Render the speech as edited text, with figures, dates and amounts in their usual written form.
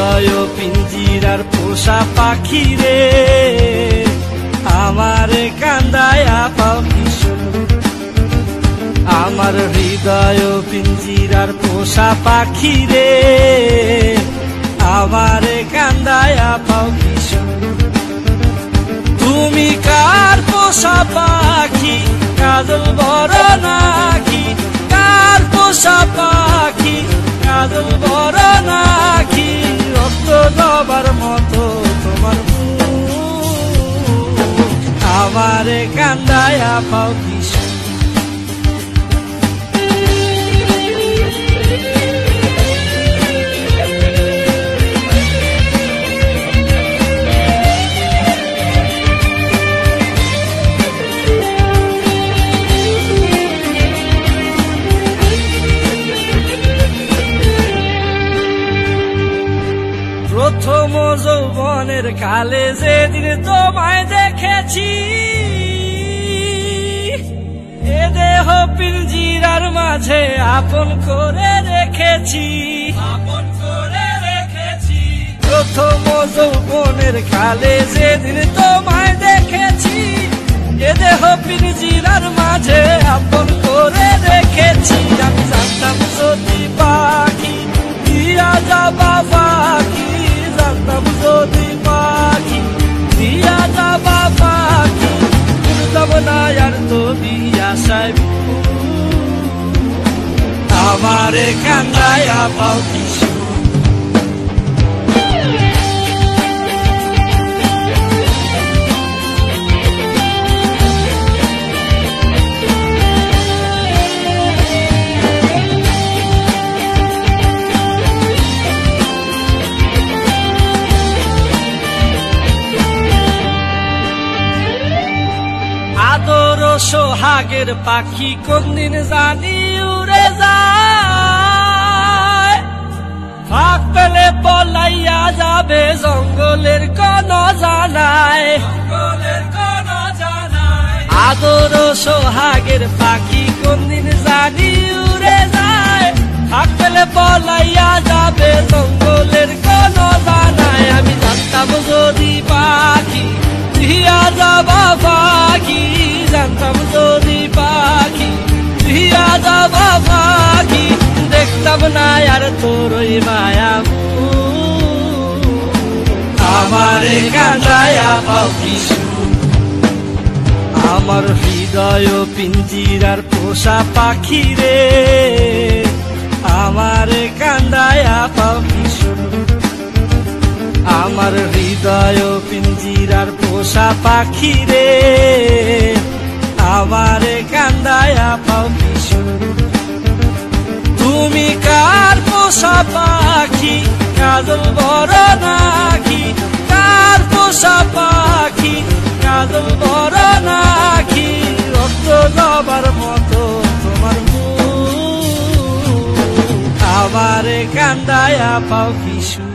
হৃদয় পিঞ্জিরার পোষা পাখি রে, আমারে কান্দায়া পাও কিশোর। আমার হৃদয় পিঞ্জিরার পোষা পাখি রে, আমারে কান্দায়া পাও কিশোর। তুমি কার পোষা পাখি, কাজল বড় নাকি? কার পোষা পাখি, কাজল বড় নাকি? রক্ত দেবার মতো তোমার আমারে কান্দায়া পাও কিশোর। প্রথম যৌবনের কালে যেদিন তোমায় দেখেছি, এ দেহ পিঞ্জিরার মাঝে আপন করে রেখেছি, আপন করে রেখেছি। প্রথম যৌবনের কালে যেদিন তোমায় দেখেছি, এ দেহ পিঞ্জিরার মাঝে আপন করে রেখেছি। আমি জানতাম যদি পাখি দিয়া যাবা পাখি, জানতাম যদি পাখি দিয়া যাবা পাখি, উড়তাম না আর তো বিয়াসায় আমারে কান্দায়া পাও কিশোর। আদর সোহাগের পাখি কোনদিন জানি উড়ে যায়, ফাঁক পেলে পলাইয়া যাবে জঙ্গলের কোন জানায়, জঙ্গলের কোন জানায়। আদর সোহাগের পাখি কোনদিন জানি উড়ে যায়, ফাঁক পেলে পলাইয়া যাবে জঙ্গলের কোন জানায়। আমি জানতাম যদি পাখি দিয়া যাবা পাখি, জানতাম যদি পাখি দিয়া যাবা পাখি, দেখতাম না আর তোর ওই মায়া আমারে কান্দায়া পাও কিশোর। আমার হৃদয় পিঞ্জিরার পোষা পাখি রে, আমারে কান্দায়া পাও কিশোর। আমার হৃদয় পিঞ্জিরার পোষা পাখি রে, আমারে কান্দায়া পাও কিশোর। তুমি কার পোষা পাখি, কাজল বড় নাকি? কার পোষা পাখি, কাজল বড় নাকি? রক্ত দেবার মতো তোমার আমারে কান্দায়া পাও কিশোর।